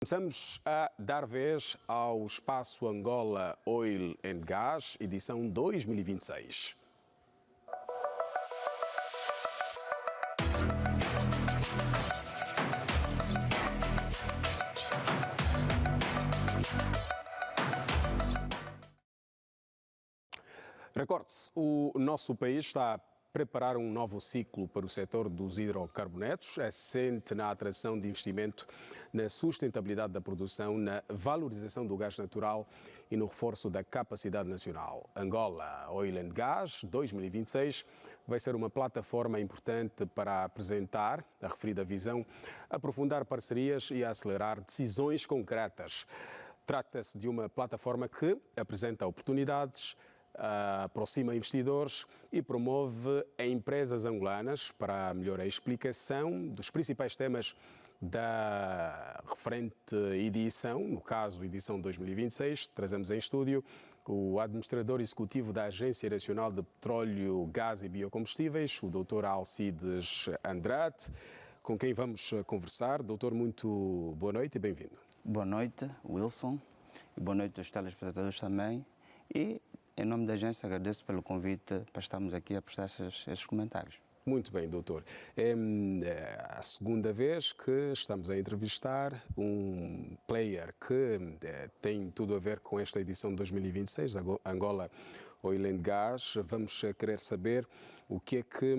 Começamos a dar vez ao Espaço Angola Oil and Gas, edição 2026. Recorde-se, o nosso país está a preparar um novo ciclo para o setor dos hidrocarbonetos, assente na atração de investimento na sustentabilidade da produção, na valorização do gás natural e no reforço da capacidade nacional. Angola Oil and Gas 2026 vai ser uma plataforma importante para apresentar a referida visão, aprofundar parcerias e acelerar decisões concretas. Trata-se de uma plataforma que apresenta oportunidades, aproxima investidores e promove empresas angolanas para a melhor explicação dos principais temas da referente edição, no caso, edição 2026. Trazemos em estúdio o administrador executivo da Agência Nacional de Petróleo, Gás e Biocombustíveis, o Dr. Alcides Andrade, com quem vamos conversar. Doutor, muito boa noite e bem-vindo. Boa noite, Wilson, e boa noite aos telespectadores também. E, em nome da agência, agradeço pelo convite para estarmos aqui a prestar esses comentários. Muito bem, doutor. É a segunda vez que estamos a entrevistar um player que tem tudo a ver com esta edição de 2026 da Angola Oil and Gas. Vamos querer saber o que é que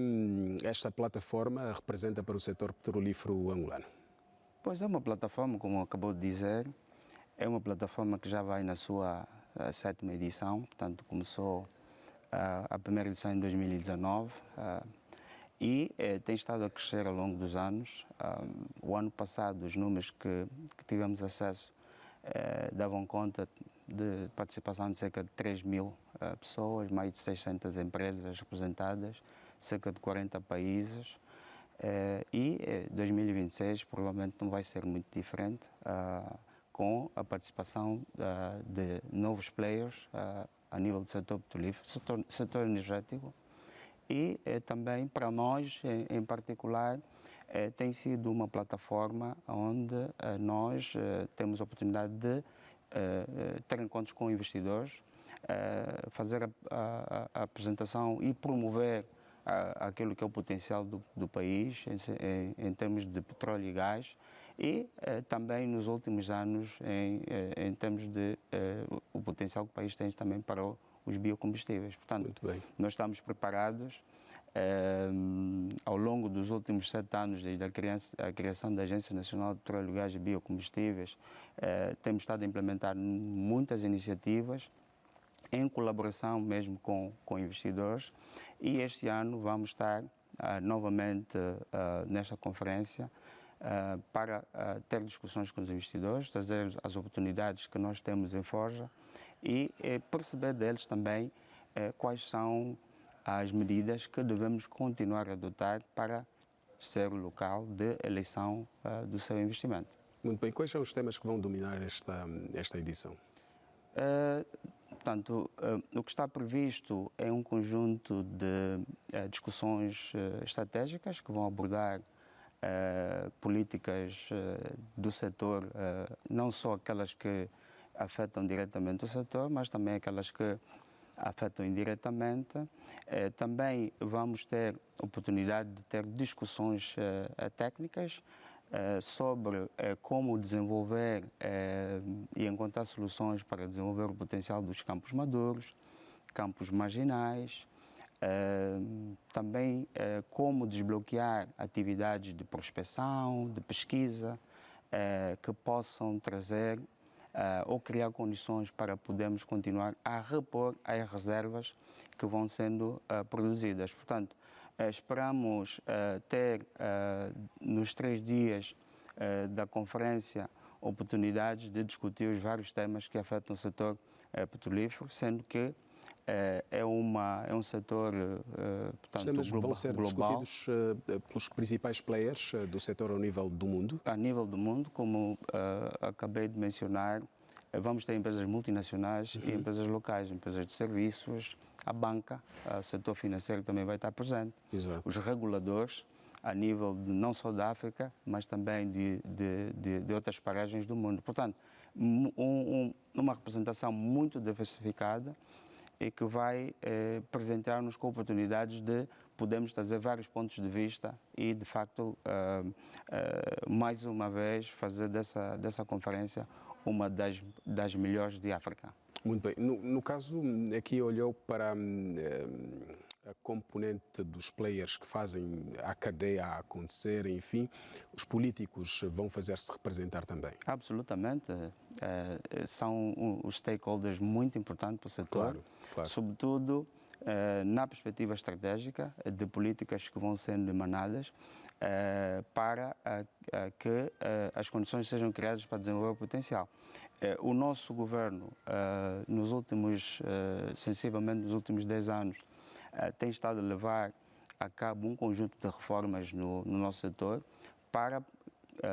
esta plataforma representa para o setor petrolífero angolano. Pois é uma plataforma, como acabou de dizer, é uma plataforma que já vai na sua sétima edição, portanto começou a primeira edição em 2019 e tem estado a crescer ao longo dos anos. O ano passado os números que tivemos acesso davam conta de participação de cerca de 3 mil pessoas, mais de 600 empresas representadas, cerca de 40 países. E 2026 provavelmente não vai ser muito diferente, com a participação de novos players a nível do setor petrolífero, setor energético, e também para nós, em particular, tem sido uma plataforma onde nós temos a oportunidade de ter encontros com investidores, fazer a apresentação e promover aquilo que é o potencial do país em termos de petróleo e gás e também nos últimos anos em termos de o potencial que o país tem também para os biocombustíveis. Portanto, nós estamos preparados ao longo dos últimos 7 anos, desde a criação da Agência Nacional de Petróleo, Gás e Biocombustíveis, temos estado a implementar muitas iniciativas em colaboração mesmo com investidores, e este ano vamos estar novamente nesta conferência para ter discussões com os investidores, trazer as oportunidades que nós temos em Forja e perceber deles também quais são as medidas que devemos continuar a adotar para ser o local de eleição do seu investimento. Muito bem. Quais são os temas que vão dominar esta edição? Portanto, o que está previsto é um conjunto de discussões estratégicas que vão abordar políticas do setor, não só aquelas que afetam diretamente o setor, mas também aquelas que afetam indiretamente. Também vamos ter oportunidade de ter discussões técnicas sobre como desenvolver e encontrar soluções para desenvolver o potencial dos campos maduros, campos marginais, também como desbloquear atividades de prospecção, de pesquisa, que possam trazer ou criar condições para podermos continuar a repor as reservas que vão sendo produzidas. Portanto, esperamos ter nos 3 dias da conferência oportunidades de discutir os vários temas que afetam o setor petrolífero, sendo que é um setor portanto, os temas vão ser global, discutidos pelos principais players do setor ao nível do mundo? A nível do mundo, como acabei de mencionar, vamos ter empresas multinacionais e empresas locais, empresas de serviços, a banca, o setor financeiro também vai estar presente, os reguladores, a nível de não só da África, mas também de outras paragens do mundo. Portanto, uma representação muito diversificada e que vai apresentar-nos com oportunidades de podermos trazer vários pontos de vista e, de facto, mais uma vez, fazer dessa conferência uma das melhores de África. Muito bem. No caso, aqui olhou para a componente dos players que fazem a cadeia acontecer, enfim, os políticos vão fazer-se representar também? Absolutamente. São os stakeholders muito importantes para o setor, claro. Sobretudo na perspectiva estratégica de políticas que vão sendo emanadas para que as condições sejam criadas para desenvolver o potencial. O nosso governo, sensivelmente nos últimos 10 anos, tem estado a levar a cabo um conjunto de reformas no nosso setor para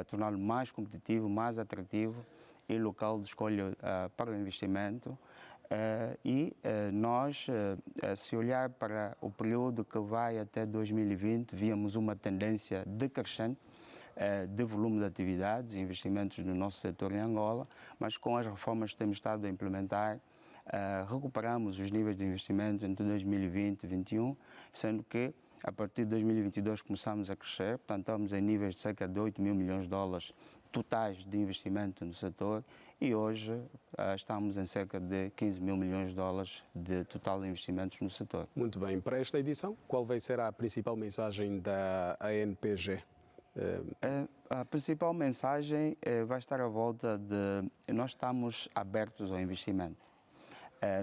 torná-lo mais competitivo, mais atrativo e local de escolha para o investimento. Nós, se olhar para o período que vai até 2020, víamos uma tendência decrescente de volume de atividades e investimentos no nosso setor em Angola, mas com as reformas que temos estado a implementar, recuperamos os níveis de investimento entre 2020 e 2021, sendo que a partir de 2022 começamos a crescer, portanto estamos em níveis de cerca de 8 mil milhões de dólares totais de investimento no setor e hoje estamos em cerca de 15 mil milhões de dólares de total de investimentos no setor. Muito bem. Para esta edição, qual vai ser a principal mensagem da ANPG? A principal mensagem vai estar à volta de nós estamos abertos ao investimento.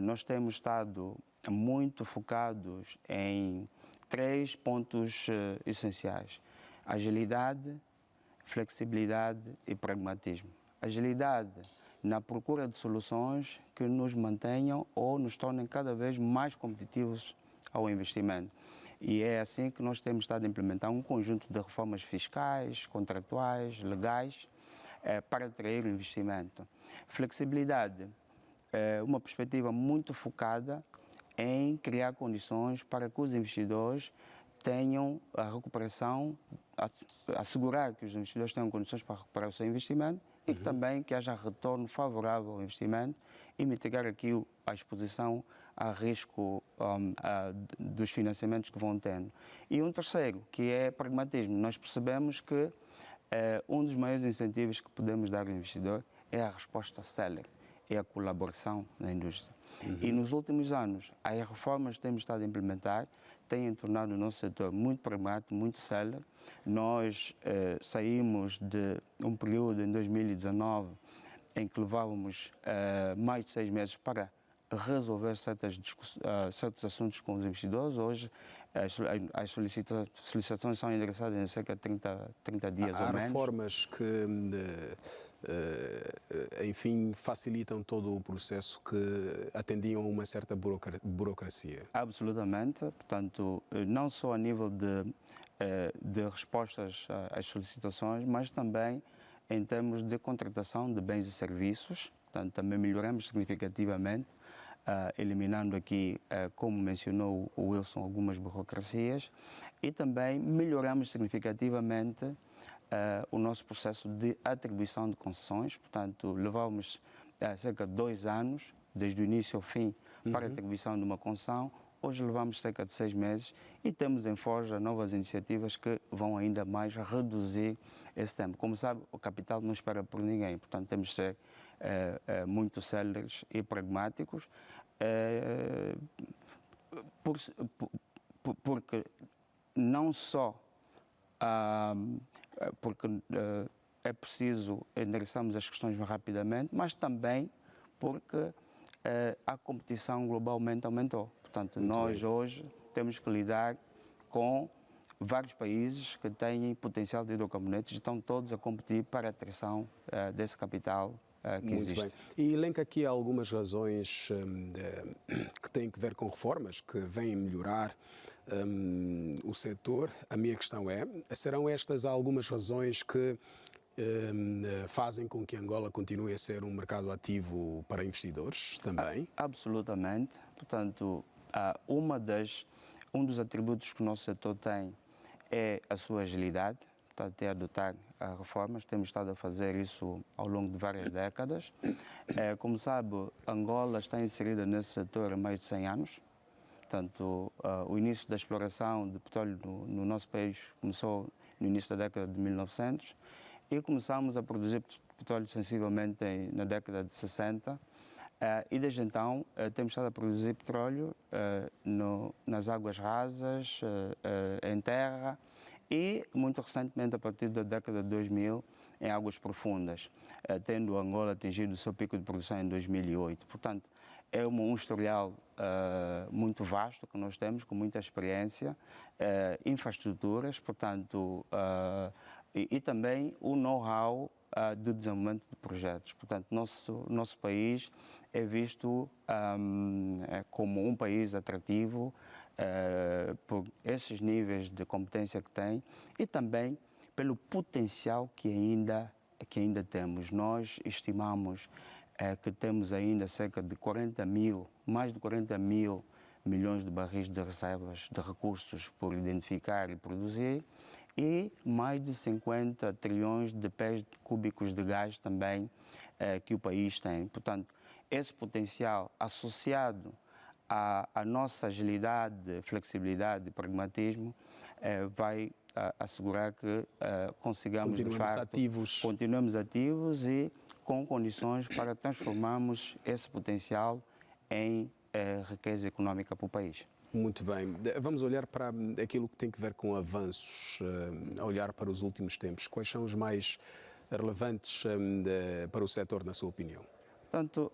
Nós temos estado muito focados em 3 pontos essenciais: agilidade, flexibilidade e pragmatismo. Agilidade na procura de soluções que nos mantenham ou nos tornem cada vez mais competitivos ao investimento. E é assim que nós temos estado a implementar um conjunto de reformas fiscais, contratuais, legais, para atrair o investimento. Flexibilidade, uma perspectiva muito focada em criar condições para que os investidores tenham a recuperação, assegurar que os investidores tenham condições para recuperar o seu investimento e que também que haja retorno favorável ao investimento e mitigar aqui a exposição a risco dos financiamentos que vão tendo. E um terceiro, que é pragmatismo. Nós percebemos que um dos maiores incentivos que podemos dar ao investidor é a resposta célere, é a colaboração na indústria. E nos últimos anos, as reformas que temos estado a implementar têm tornado o nosso setor muito pragmático, muito célere. Nós saímos de um período em 2019 em que levávamos mais de 6 meses para resolver certos assuntos com os investidores. Hoje, as solicitações são endereçadas em cerca de 30 dias ou menos. Há reformas que, enfim, facilitam todo o processo, que atendiam a uma certa burocracia. Absolutamente. Portanto, não só a nível de respostas às solicitações, mas também em termos de contratação de bens e serviços. Portanto, também melhoramos significativamente, eliminando aqui, como mencionou o Wilson, algumas burocracias, e também melhoramos significativamente o nosso processo de atribuição de concessões. Portanto, levávamos cerca de 2 anos, desde o início ao fim, para a atribuição de uma concessão. Hoje levamos cerca de 6 meses e temos em forja novas iniciativas que vão ainda mais reduzir esse tempo. Como sabe, o capital não espera por ninguém, portanto temos de ser muito céleres e pragmáticos, porque não só porque é preciso endereçarmos as questões mais rapidamente, mas também porque a competição globalmente aumentou. Portanto, nós hoje temos que lidar com vários países que têm potencial de hidrocarbonetos e estão todos a competir para a atração desse capital que existe. Muito bem. E elenca aqui algumas razões que têm que ver com reformas que vêm melhorar o setor. A minha questão é, serão estas algumas razões que fazem com que Angola continue a ser um mercado ativo para investidores também? Absolutamente. Portanto, um dos atributos que o nosso setor tem é a sua agilidade, portanto, é adotar reformas. Temos estado a fazer isso ao longo de várias décadas. Como sabe, Angola está inserida nesse setor há mais de 100 anos. Portanto, o início da exploração de petróleo no nosso país começou no início da década de 1900 e começamos a produzir petróleo sensivelmente na década de 60. E desde então temos estado a produzir petróleo nas águas rasas, em terra e muito recentemente, a partir da década de 2000, em águas profundas, tendo Angola atingido o seu pico de produção em 2008. Portanto, é um historial muito vasto que nós temos, com muita experiência, infraestruturas, portanto, e também o know-how do desenvolvimento de projetos. Portanto, nosso país é visto como um país atrativo por esses níveis de competência que tem e também pelo potencial que ainda temos. Nós estimamos que temos ainda cerca de mais de 40 mil milhões de barris de reservas de recursos por identificar e produzir e mais de 50 trilhões de pés cúbicos de gás também que o país tem. Portanto, esse potencial associado à nossa agilidade, flexibilidade e pragmatismo vai assegurar que consigamos, de facto, continuemos ativos e com condições para transformarmos esse potencial em riqueza económica para o país. Muito bem. Vamos olhar para aquilo que tem que ver com avanços, olhar para os últimos tempos. Quais são os mais relevantes para o setor, na sua opinião? Portanto,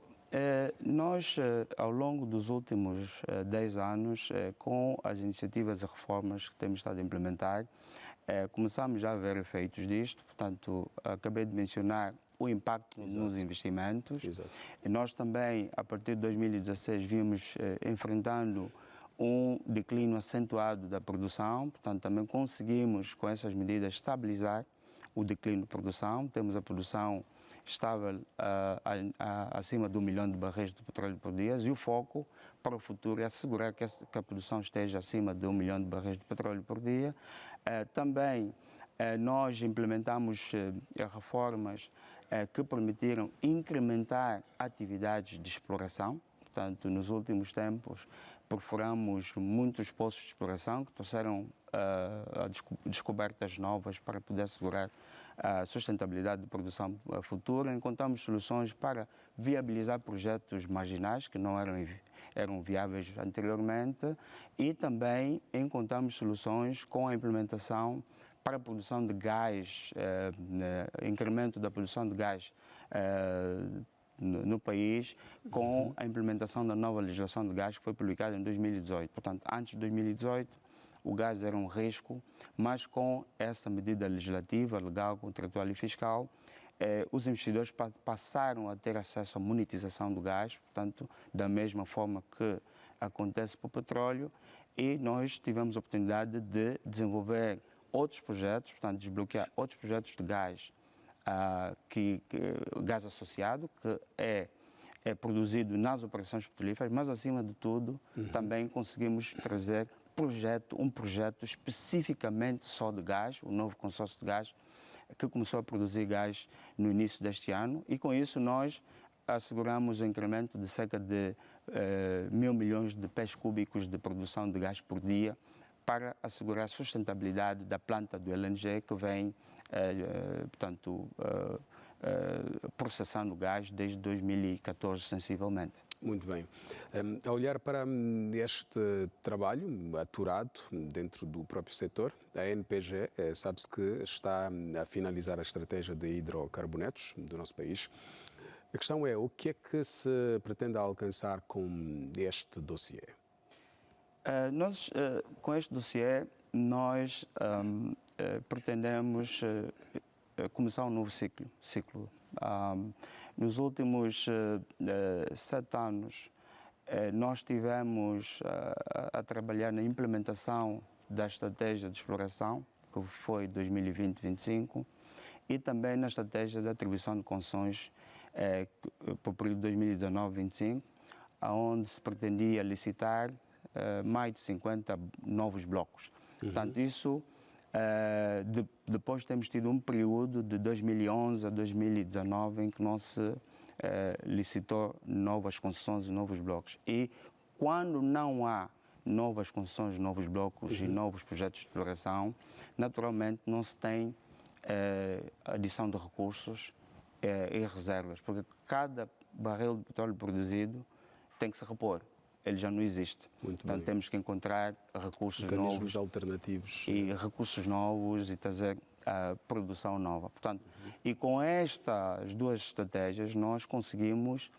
nós, ao longo dos últimos 10 anos, com as iniciativas e reformas que temos estado a implementar, começamos já a ver efeitos disto. Portanto, acabei de mencionar o impacto nos investimentos. Exato. E nós também, a partir de 2016, vimos enfrentando um declínio acentuado da produção. Portanto, também conseguimos, com essas medidas, estabilizar o declínio de produção. Temos a produção estável acima de 1 milhão de barris de petróleo por dia e o foco para o futuro é assegurar que a produção esteja acima de 1 milhão de barris de petróleo por dia. Também nós implementamos reformas que permitiram incrementar atividades de exploração. Portanto, nos últimos tempos, perfuramos muitos poços de exploração que trouxeram descobertas novas para poder assegurar a sustentabilidade de produção futura. Encontramos soluções para viabilizar projetos marginais que não eram viáveis anteriormente e também encontramos soluções com a implementação para a produção de gás, incremento da produção de gás no país, com a implementação da nova legislação de gás que foi publicada em 2018. Portanto, antes de 2018, o gás era um risco, mas com essa medida legislativa, legal, contratual e fiscal, os investidores passaram a ter acesso à monetização do gás, portanto, da mesma forma que acontece para o petróleo, e nós tivemos a oportunidade de desenvolver outros projetos, portanto, desbloquear outros projetos de gás, gás associado, que é produzido nas operações petrolíferas, mas, acima de tudo, também conseguimos trazer um projeto especificamente só de gás, o novo consórcio de gás, que começou a produzir gás no início deste ano, e com isso nós asseguramos o incremento de cerca de 1.000 milhões de pés cúbicos de produção de gás por dia, para assegurar a sustentabilidade da planta do LNG que vem, portanto, processando gás desde 2014, sensivelmente. Muito bem. A olhar para este trabalho aturado dentro do próprio setor, a NPG sabe-se que está a finalizar a estratégia de hidrocarbonetos do nosso país. A questão é, o que é que se pretende alcançar com este dossiê? Nós, com este dossiê, nós pretendemos começar um novo ciclo. Nos últimos 7 anos, nós tivemos a trabalhar na implementação da estratégia de exploração, que foi 2020-2025, e também na estratégia de atribuição de concessões para o período 2019-2025, onde se pretendia licitar mais de 50 novos blocos. Portanto, isso Depois temos tido um período de 2011 a 2019 em que não se licitou novas concessões e novos blocos. E quando não há novas concessões, novos blocos e novos projetos de exploração, naturalmente não se tem adição de recursos e reservas, porque cada barril de petróleo produzido tem que se repor. Ele já não existe. Portanto, temos que encontrar recursos novos, alternativos e recursos novos e trazer produção nova. Portanto, e com estas duas estratégias nós conseguimos,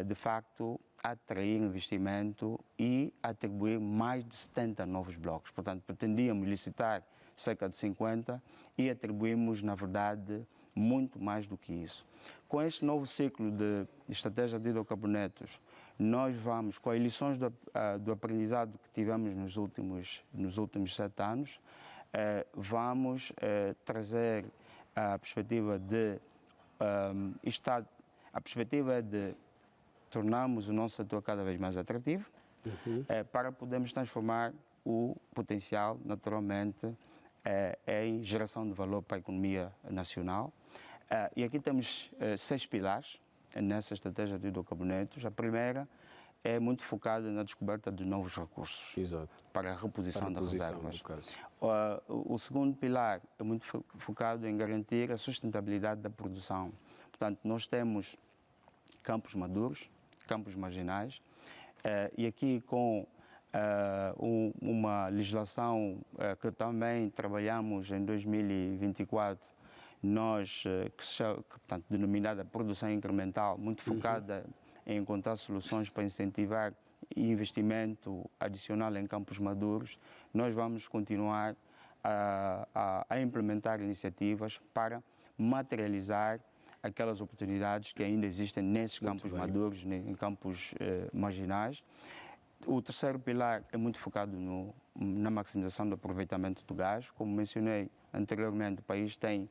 de facto, atrair investimento e atribuir mais de 70 novos blocos. Portanto, pretendíamos licitar cerca de 50 e atribuímos, na verdade, muito mais do que isso. Com este novo ciclo de estratégia de hidrocarbonetos, nós vamos, com as lições do aprendizado que tivemos nos últimos 7 anos, vamos trazer a perspectiva de tornarmos o nosso setor cada vez mais atrativo, para podermos transformar o potencial, naturalmente, em geração de valor para a economia nacional. E aqui temos 6 pilares nessa estratégia de hidrocarbonetos. A primeira é muito focada na descoberta de novos recursos. Exato. Para a reposição das reservas. Caso. O segundo pilar é muito focado em garantir a sustentabilidade da produção. Portanto, nós temos campos maduros, campos marginais, e aqui com uma legislação que também trabalhamos em 2024, portanto, denominada produção incremental, muito focada em encontrar soluções para incentivar investimento adicional em campos maduros. Nós vamos continuar a implementar iniciativas para materializar aquelas oportunidades que ainda existem nesses campos maduros, em campos marginais. O terceiro pilar é muito focado na maximização do aproveitamento do gás. Como mencionei anteriormente, o país tem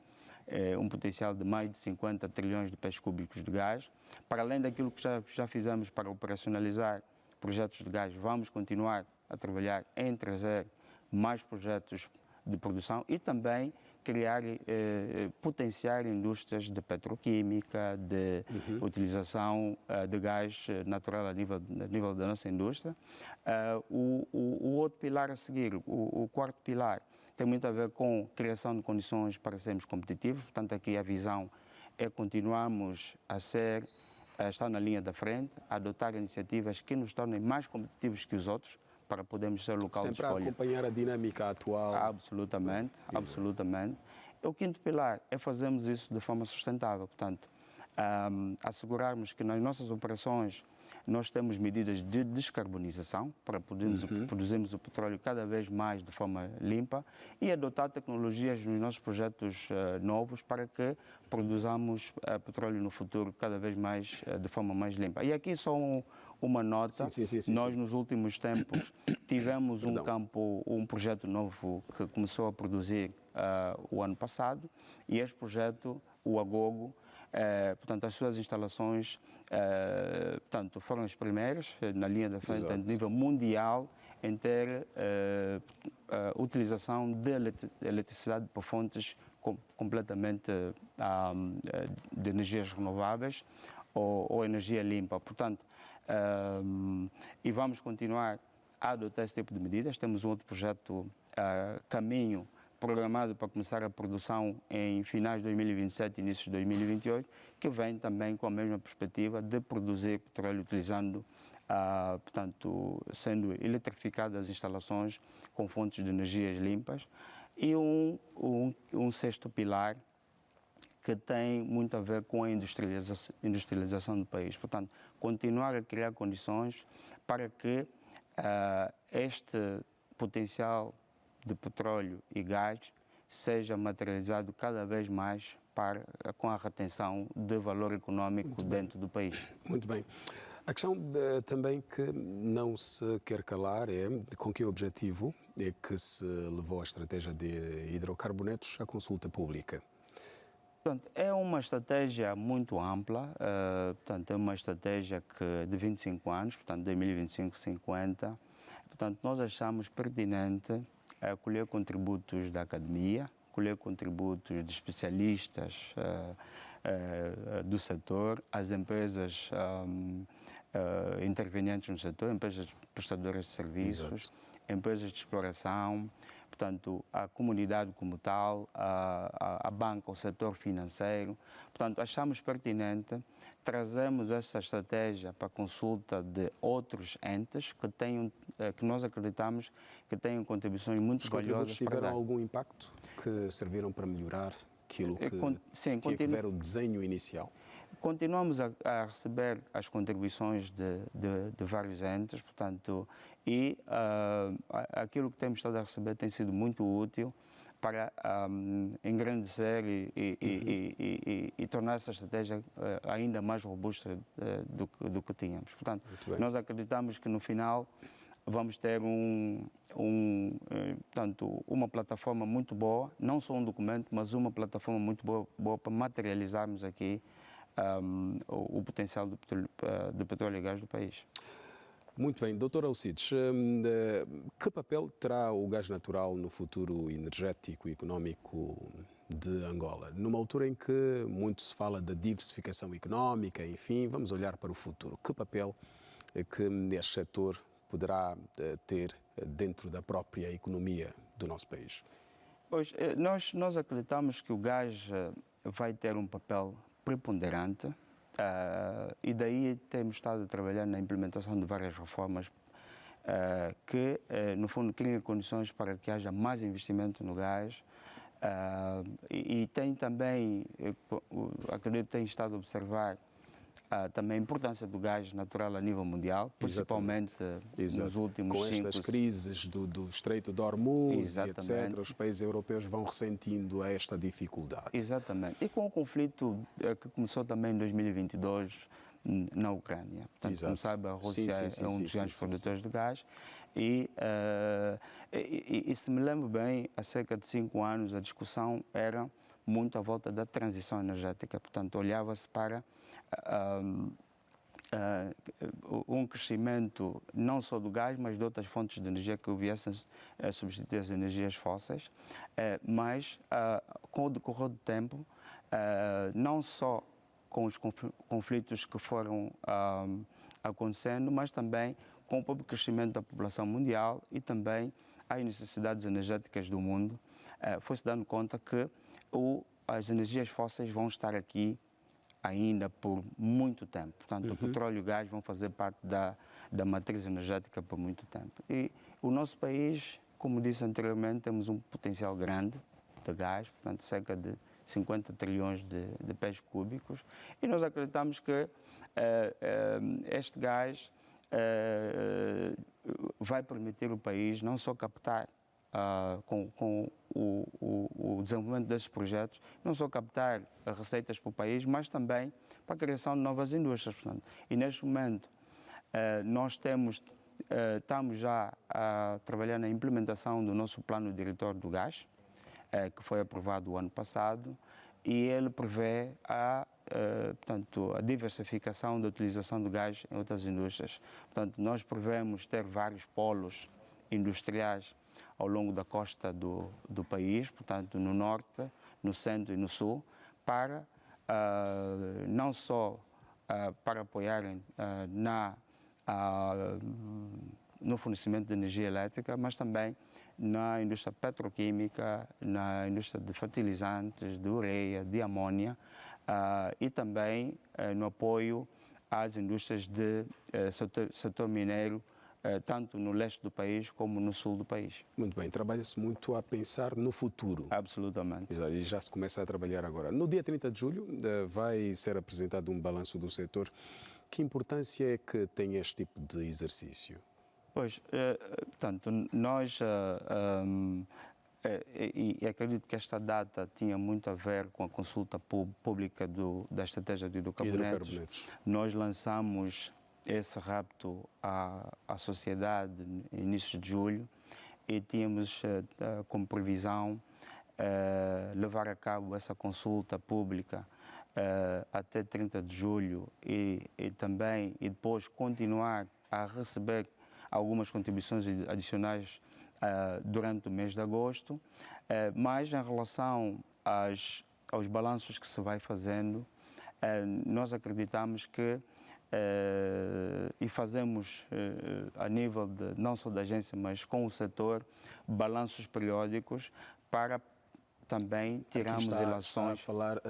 um potencial de mais de 50 trilhões de pés cúbicos de gás. Para além daquilo que já fizemos para operacionalizar projetos de gás, vamos continuar a trabalhar em trazer mais projetos de produção e também criar, potenciar indústrias de petroquímica, de utilização de gás natural a nível da nossa indústria. O outro pilar a seguir, o quarto pilar, tem muito a ver com criação de condições para sermos competitivos. Portanto, aqui a visão é continuarmos a estar na linha da frente, a adotar iniciativas que nos tornem mais competitivos que os outros, para podermos ser local de escolha. Sempre a acompanhar a dinâmica atual. Absolutamente, absolutamente. E o quinto pilar é fazermos isso de forma sustentável. Portanto, assegurarmos que nas nossas operações nós temos medidas de descarbonização para podermos produzirmos o petróleo cada vez mais de forma limpa e adotar tecnologias nos nossos projetos novos para que produzamos petróleo no futuro cada vez mais de forma mais limpa. E aqui só uma nota, nós nos últimos tempos tivemos um projeto novo que começou a produzir o ano passado e este projeto, o Agogo, portanto, as suas instalações portanto, foram as primeiras na linha da frente a nível mundial em ter utilização de eletricidade por fontes completamente de energias renováveis ou energia limpa. Portanto, e vamos continuar a adotar esse tipo de medidas. Temos um outro projeto, Caminho, programado para começar a produção em finais de 2027 e início de 2028, que vem também com a mesma perspectiva de produzir petróleo utilizando, portanto, sendo eletrificadas as instalações com fontes de energias limpas. E um sexto pilar que tem muito a ver com a industrialização do país. Portanto, continuar a criar condições para que este potencial de petróleo e gás seja materializado cada vez mais com a retenção de valor econômico dentro do país. Muito bem. A questão também que não se quer calar é com que objetivo é que se levou a estratégia de hidrocarbonetos à consulta pública. Portanto, é uma estratégia muito ampla, portanto, é uma estratégia de 25 anos, portanto, 2025-50. Portanto, nós achamos pertinente colher contributos da academia, colher contributos de especialistas do setor, as empresas intervenientes no setor, empresas prestadoras de serviços, Exato. empresas de exploração, portanto, a comunidade como tal, a banca, o setor financeiro. Portanto, achamos pertinente trazermos essa estratégia para a consulta de outros entes que nós acreditamos que tenham contribuições muito Os valiosas contributos para tiveram dar. algum impacto que serviram para melhorar aquilo que Sim, tinha que ver o desenho inicial? Continuamos a receber as contribuições de vários entes, portanto, e aquilo que temos estado a receber tem sido muito útil para engrandecer e tornar essa estratégia ainda mais robusta do que tínhamos. Portanto, nós acreditamos que no final vamos ter portanto, uma plataforma muito boa, não só um documento, mas uma plataforma muito boa para materializarmos aqui o potencial do petróleo e gás do país. Muito bem. Doutor Alcides, que papel terá o gás natural no futuro energético e económico de Angola? Numa altura em que muito se fala da diversificação económica, enfim, vamos olhar para o futuro. Que papel é que este setor poderá ter dentro da própria economia do nosso país? Pois, nós acreditamos que o gás vai ter um papel preponderante e daí temos estado a trabalhar na implementação de várias reformas que, no fundo, criam condições para que haja mais investimento no gás e tem também, acredito que tem estado a observar também a importância do gás natural a nível mundial, principalmente nos últimos Com estas crises do Estreito de Hormuz, etc., os países europeus vão ressentindo esta dificuldade. Exatamente. E com o conflito que começou também em 2022 na Ucrânia. Portanto, como sabe, a Rússia é um dos grandes produtores de gás e se me lembro bem, há cerca de 5 anos a discussão era muito à volta da transição energética. Portanto, olhava-se para um crescimento não só do gás, mas de outras fontes de energia que viessem a substituir as energias fósseis, mas com o decorrer do tempo, não só com os conflitos que foram acontecendo, mas também com o próprio crescimento da população mundial e também as necessidades energéticas do mundo, foi-se dando conta que as energias fósseis vão estar aqui ainda por muito tempo. Portanto, o petróleo e o gás vão fazer parte da matriz energética por muito tempo. E o nosso país, como disse anteriormente, temos um potencial grande de gás, portanto, cerca de 50 trilhões de pés cúbicos, e nós acreditamos que este gás vai permitir o país não só captar com o desenvolvimento desses projetos, não só captar receitas para o país, mas também para a criação de novas indústrias. Portanto. E neste momento nós estamos já a trabalhar na implementação do nosso plano diretor do gás, que foi aprovado o ano passado, e ele prevê portanto, a diversificação da utilização do gás em outras indústrias. Portanto, nós prevemos ter vários polos industriais ao longo da costa do país, portanto, no norte, no centro e no sul, para não só para apoiarem no fornecimento de energia elétrica, mas também na indústria petroquímica, na indústria de fertilizantes, de ureia, de amônia e também no apoio às indústrias de setor mineiro, tanto no leste do país como no sul do país. Muito bem, trabalha-se muito a pensar no futuro. Absolutamente. E já se começa a trabalhar agora. No dia 30 de julho vai ser apresentado um balanço do setor. Que importância é que tem este tipo de exercício? Pois, portanto, nós, e acredito que esta data tinha muito a ver com a consulta pública da estratégia de hidrocarbonetos. Nós lançamos esse rapto à sociedade no início de julho e tínhamos como previsão levar a cabo essa consulta pública até 30 de julho e depois continuar a receber algumas contribuições adicionais durante o mês de agosto, mas em relação aos balanços que se vai fazendo, nós acreditamos que e fazemos a nível de, não só da agência, mas com o setor, balanços periódicos para também tirarmos Está ilações. a falar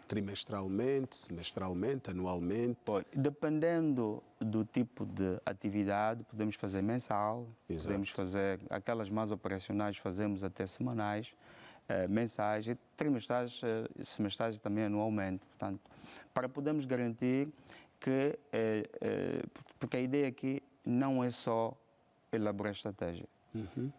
trimestralmente, semestralmente, anualmente? Dependendo do tipo de atividade, podemos fazer mensal, Exato. podemos fazer aquelas mais operacionais, fazemos até semanais, mensais e trimestrais, semestrais também anualmente. Portanto, para podermos garantir que, porque a ideia aqui não é só elaborar estratégia,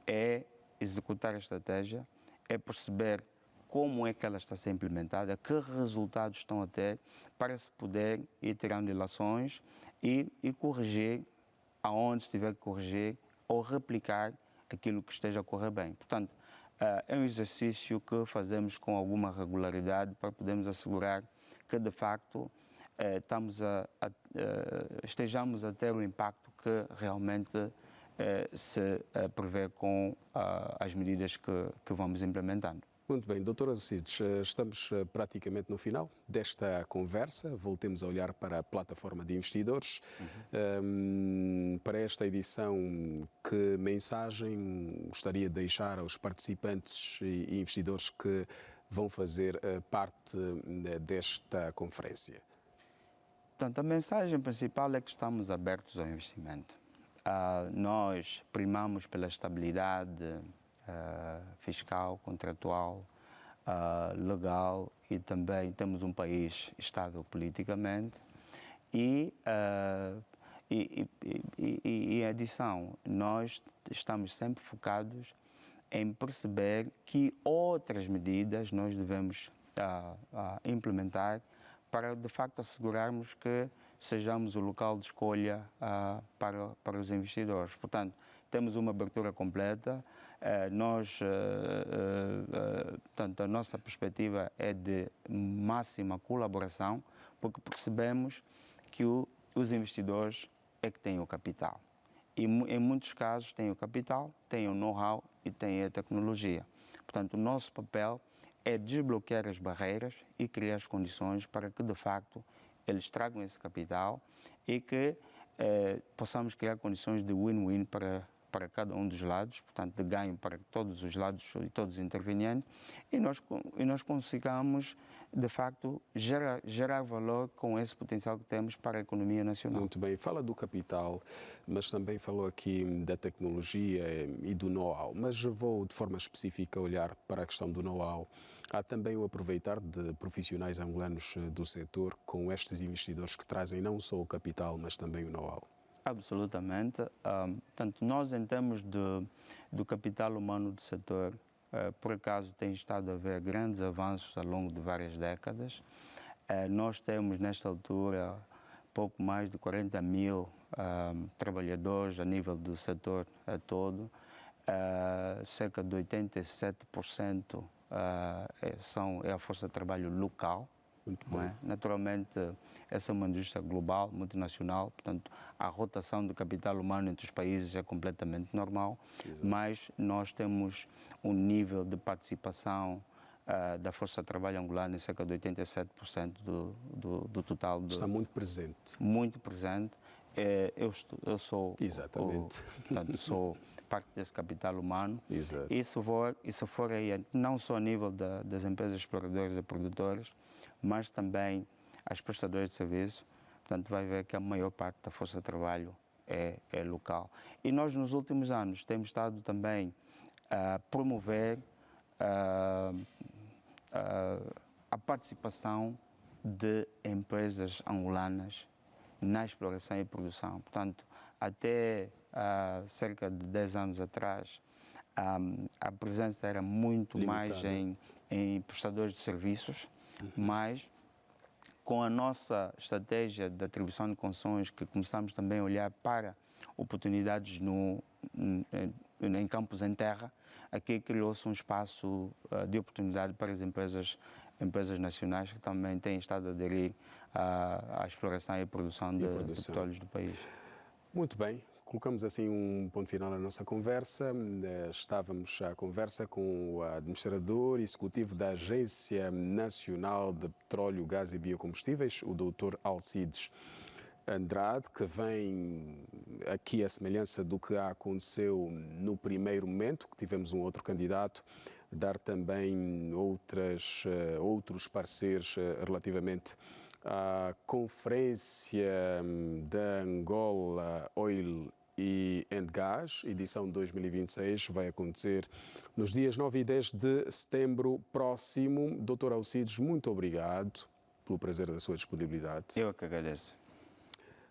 é executar a estratégia, é perceber como é que ela está a ser implementada, que resultados estão a ter, para se poder ir tirando ilações e corrigir aonde se tiver que corrigir ou replicar aquilo que esteja a correr bem. Portanto, é um exercício que fazemos com alguma regularidade para podermos assegurar que, de facto, estejamos a ter o impacto que realmente se prevê com as medidas que vamos implementando. Muito bem, doutora Alcides, estamos praticamente no final desta conversa. Voltemos a olhar para a plataforma de investidores. Para esta edição, que mensagem gostaria de deixar aos participantes e investidores que vão fazer parte desta conferência? Portanto, a mensagem principal é que estamos abertos ao investimento. Nós primamos pela estabilidade fiscal, contratual, legal, e também temos um país estável politicamente e em adição, nós estamos sempre focados em perceber que outras medidas nós devemos implementar para, de facto, assegurarmos que sejamos o local de escolha para os investidores. Portanto, temos uma abertura completa. Portanto, a nossa perspectiva é de máxima colaboração, porque percebemos que os investidores é que têm o capital. E, em muitos casos, têm o capital, têm o know-how e têm a tecnologia. Portanto, o nosso papel é desbloquear as barreiras e criar as condições para que, de facto, eles tragam esse capital e que possamos criar condições de win-win para cada um dos lados, portanto, de ganho para todos os lados e todos os intervenientes, e nós consigamos, de facto, gerar valor com esse potencial que temos para a economia nacional. Muito bem. Fala do capital, mas também falou aqui da tecnologia e do know-how. Mas vou, de forma específica, olhar para a questão do know-how. Há também o aproveitar de profissionais angolanos do setor com estes investidores que trazem não só o capital, mas também o know-how. Absolutamente. Portanto, nós, em termos do capital humano do setor, por acaso tem estado a haver grandes avanços ao longo de várias décadas. Nós temos, nesta altura, pouco mais de 40 mil trabalhadores a nível do setor todo. Cerca de 87% é a força de trabalho local. Muito bom. Naturalmente, essa é uma indústria global, multinacional, portanto, a rotação do capital humano entre os países é completamente normal. Exato. Mas nós temos um nível de participação da força de trabalho angolana em cerca de 87% do total. Está muito presente. Muito presente. Eu sou... Exatamente. Portanto, sou parte desse capital humano. Exato. E se for aí, não só a nível das empresas exploradoras e produtoras, mas também as prestadoras de serviço, portanto, vai ver que a maior parte da força de trabalho é local. E nós, nos últimos anos, temos estado também a promover a participação de empresas angolanas na exploração e produção. Portanto, até cerca de 10 anos atrás, a presença era muito limitada, mais em prestadores de serviços, mas com a nossa estratégia de atribuição de concessões, que começamos também a olhar para oportunidades em campos em terra, aqui criou-se um espaço de oportunidade para as empresas nacionais que também têm estado a aderir à exploração e produção de petróleos do país. Muito bem. colocamos assim um ponto final na nossa conversa. Estávamos à conversa com o administrador executivo da Agência Nacional de Petróleo, Gás e Biocombustíveis, o Dr. Alcides Andrade, que vem aqui a semelhança do que aconteceu no primeiro momento, que tivemos um outro candidato, dar também outros pareceres relativamente à Conferência da Angola Oil and Gas, edição 2026, vai acontecer nos dias 9 e 10 de setembro próximo. Dr. Alcides, muito obrigado pelo prazer da sua disponibilidade. Eu é que agradeço.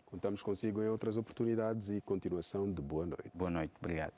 Contamos consigo em outras oportunidades e continuação de boa noite. Boa noite, obrigado.